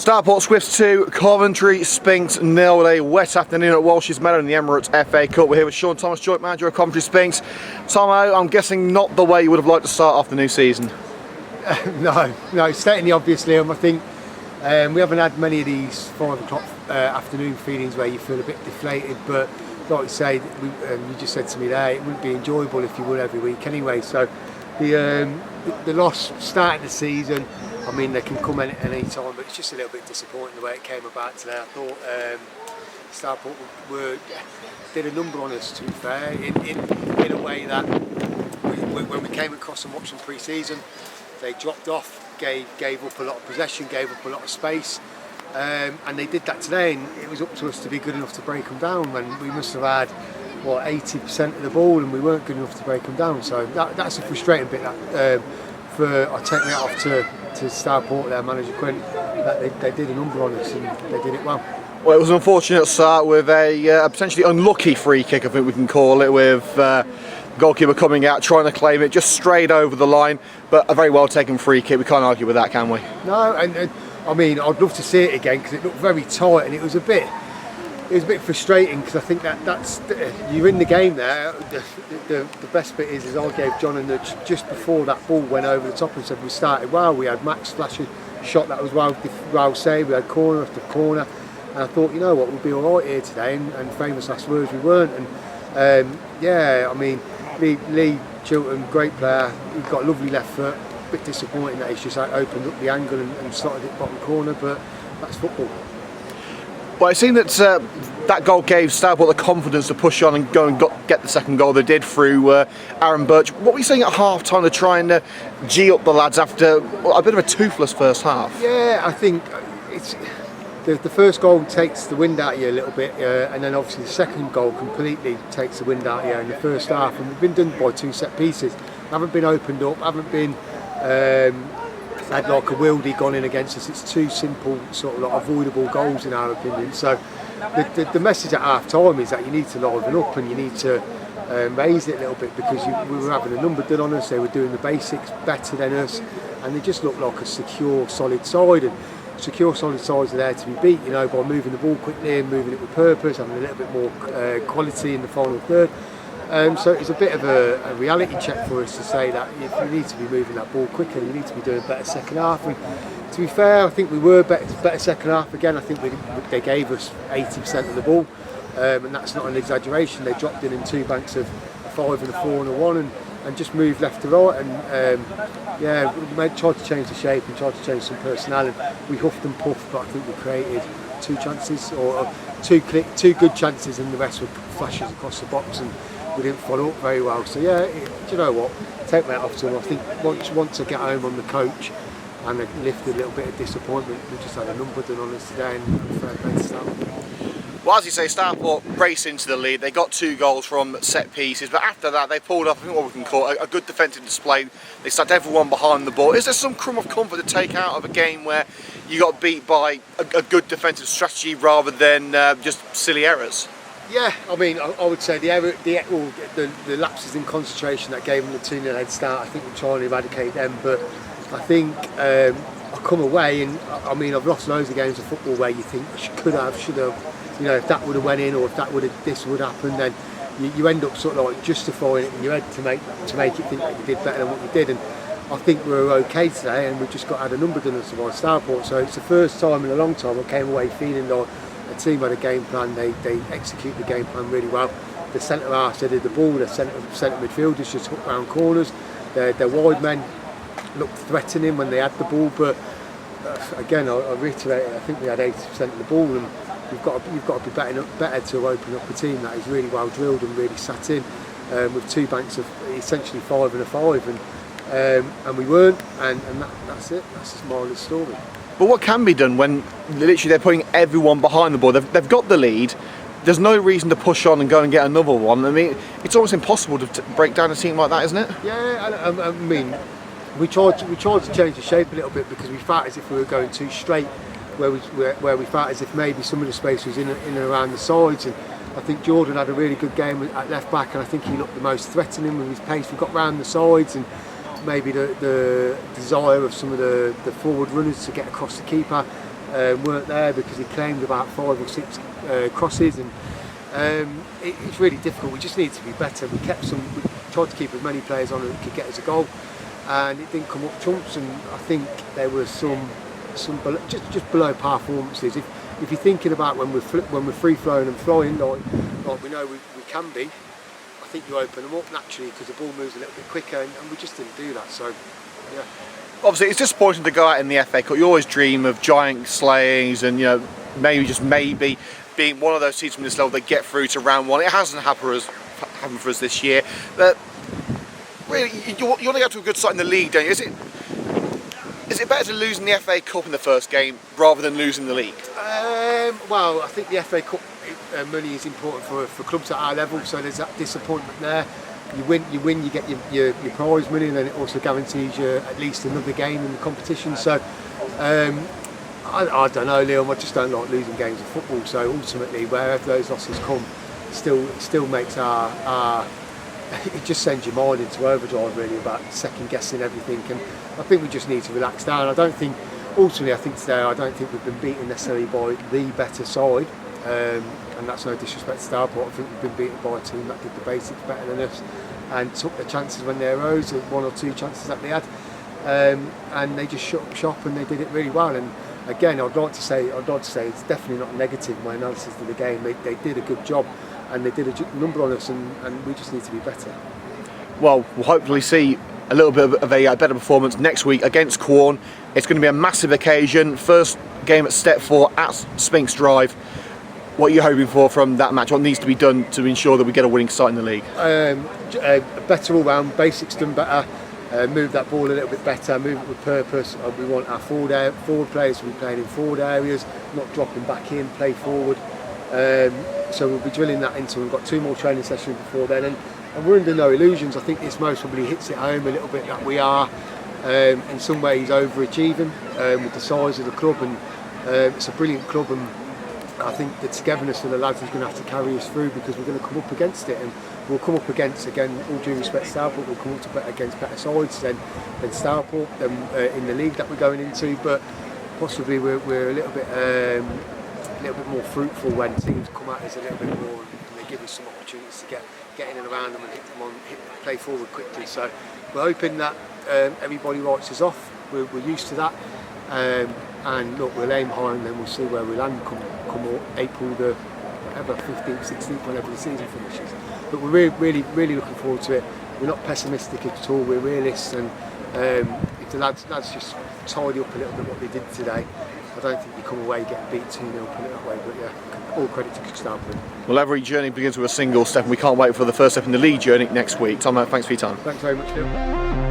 Stourport Swifts 2, Coventry Sphinx 0. A wet afternoon at Walsh's Meadow in the Emirates FA Cup. We're here with Shaun Thomas, joint manager of Coventry Sphinx. Tomo, I'm guessing not the way you would have liked to start off the new season. No, stating obviously. I think we haven't had many of these 5 o'clock afternoon feelings where you feel a bit deflated, but like you say, you just said to me there, it wouldn't be enjoyable if you won every week anyway. So the loss starting the season, I mean, they can come at any time, but it's just a little bit disappointing the way it came about today. I thought Stourport did a number on us, to be fair, in a way that when we came across and watched them pre-season, they dropped off, gave up a lot of possession, gave up a lot of space, and they did that today, and it was up to us to be good enough to break them down. When we must have had 80% of the ball, and we weren't good enough to break them down. So that's a frustrating bit. I take that off to Stourport, their manager Quint, that they did a number on us and they did it well. Well, it was an unfortunate start with a potentially unlucky free kick, I think we can call it, with goalkeeper coming out trying to claim it, just strayed over the line, but a very well taken free kick. We can't argue with that, can we? No, and I mean, I'd love to see it again because it looked very tight and it was a bit frustrating, because I think that's you're in the game there. The best bit is I gave John a nudge just before that ball went over the top and said we started well. We had Max flashing shot that was well saved. We had corner after corner, and I thought, you know what, we'll be all right here today. And famous last words, we weren't. And yeah, I mean, Lee Chilton, great player. He's got a lovely left foot. A bit disappointing that he's just opened up the angle and slotted it bottom corner, but that's football. Well, it seemed that that goal gave Stourport the confidence to push on and go and get the second goal they did through Aaron Birch. What were you saying at half time to try and G up the lads after a bit of a toothless first half? Yeah, I think it's the first goal takes the wind out of you a little bit, and then obviously the second goal completely takes the wind out of you in the first half. And we've been done by 2 set pieces. Haven't been opened up, haven't been had like a wieldy gone in against us. It's 2 simple, sort of like avoidable goals in our opinion. So the message at half time is that you need to liven up and you need to raise it a little bit, because we were having a number done on us. They were doing the basics better than us, and they just looked like a secure, solid side. And secure, solid sides are there to be beat, you know, by moving the ball quickly and moving it with purpose, having a little bit more quality in the final third. So it's a bit of a reality check for us to say that if you need to be moving that ball quicker, you need to be doing a better second half. And to be fair, I think we were better second half. Again, I think they gave us 80% of the ball, and that's not an exaggeration. They dropped in 2 banks of a 5 and a 4 and a 1, and just moved left to right. And yeah, we tried to change the shape and tried to change some personnel, and we huffed and puffed, but I think we created 2 chances, or 2 good chances, and the rest were flashes across the box, and we didn't follow up very well. So yeah, do you know what? Take that off to them. I think once I get home on the coach and I lifted a little bit of disappointment, we just had a number done on us today, and fair play to Stourport. Well, as you say, Stourport raced into the lead. They got 2 goals from set pieces, but after that they pulled off, I think, what we can call a good defensive display. They stacked everyone behind the ball. Is there some crumb of comfort to take out of a game where you got beat by a good defensive strategy rather than just silly errors? Yeah, I mean, I would say the lapses in concentration that gave them the 2-0 head start, I think we're trying to eradicate them. But I think I come away, and I mean, I've lost loads of games of football where you think could have, should have, you know, if that would have went in, or if that would have, this would happen, then you end up sort of like justifying it in your head to make it think that you did better than what you did. And I think we were okay today, and we've just got to add a number done us by Stourport. So it's the first time in a long time I came away feeling like a team had a game plan. They execute the game plan really well. The centre half did the ball. The centre midfielders just hooked round corners. Their wide men looked threatening when they had the ball. But again, I reiterate, I think we had 80% of the ball, and you've got to be better to open up a team that is really well drilled and really sat in, with 2 banks of essentially 5 and a 5, and we weren't, and that's it. That's the moral of the story. But what can be done when literally they're putting everyone behind the ball? They've got the lead. There's no reason to push on and go and get another one. I mean, it's almost impossible to break down a team like that, isn't it? Yeah, I mean, we tried to change the shape a little bit, because we felt as if we were going too straight, where we felt as if maybe some of the space was in and around the sides. And I think Jordan had a really good game at left back, and I think he looked the most threatening with his pace. We got round the sides, and maybe the desire of some of the forward runners to get across the keeper. weren't there because he claimed about 5 or 6 crosses, and it's really difficult. We just need to be better. We tried to keep as many players on as could get us a goal, and it didn't come up trumps. And I think there were some just below par performances. If you're thinking about when we're free flowing and flying like we know we can be, I think you open them up naturally because the ball moves a little bit quicker, and we just didn't do that. So yeah. Obviously, it's disappointing to go out in the FA Cup. You always dream of giant slayings, and maybe being one of those teams from this level that get through to round one. It hasn't happened for us this year. But really, you want to go to a good side in the league, don't you? Is it better to lose in the FA Cup in the first game rather than losing the league? Well, I think the FA Cup money is important for clubs at our level, so there's that disappointment there. You win, you get your prize money, and then it also guarantees you at least another game in the competition. So I don't know, Liam, I just don't like losing games of football. So ultimately, wherever those losses come, still makes our it just sends your mind into overdrive really about second guessing everything. And I think we just need to relax down. I don't think today we've been beaten necessarily by the better side. And that's no disrespect to Stourport. I think we've been beaten by a team that did the basics better than us and took the chances when they arose, 1 or 2 chances that they had, and they just shut up shop and they did it really well. And again, I'd like to say it's definitely not negative. My analysis of the game, they did a good job and they did a number on us, and we just need to be better. Well, we'll hopefully see a little bit of a better performance next week against Quorn. It's going to be a massive occasion. First game at Step 4 at Sphinx Drive. What are you hoping for from that match? What needs to be done to ensure that we get a winning start in the league? Better all round, basics done better, move that ball a little bit better, move it with purpose. We want our forward players to be playing in forward areas, not dropping back in, play forward. So we'll be drilling that into. We've got 2 more training sessions before then, and we're under no illusions. I think this most probably hits it home a little bit that we are in some ways overachieving with the size of the club, and it's a brilliant club, and I think the togetherness of the lads is going to have to carry us through, because we're going to come up against it, and we'll come up against, again, all due respect to Stourport, we'll come up against better sides than Stourport in the league that we're going into, but possibly we're a little bit more fruitful when teams come at us a little bit more and they give us some opportunities to get in and around them and play forward quickly. So we're hoping that everybody writes us off. We're used to that. And look, we'll aim high and then we'll see where we land come April the 15th, 16th, whenever the season finishes. But we're really looking forward to it. We're not pessimistic at all, we're realists, and if the lads just tidy up a little bit what they did today, I don't think you come away getting beat 2-0, put it that way. But yeah, all credit to Stourport. Well, every journey begins with a single step, and we can't wait for the first step in the league journey next week. Tom, thanks for your time. Thanks very much, Phil.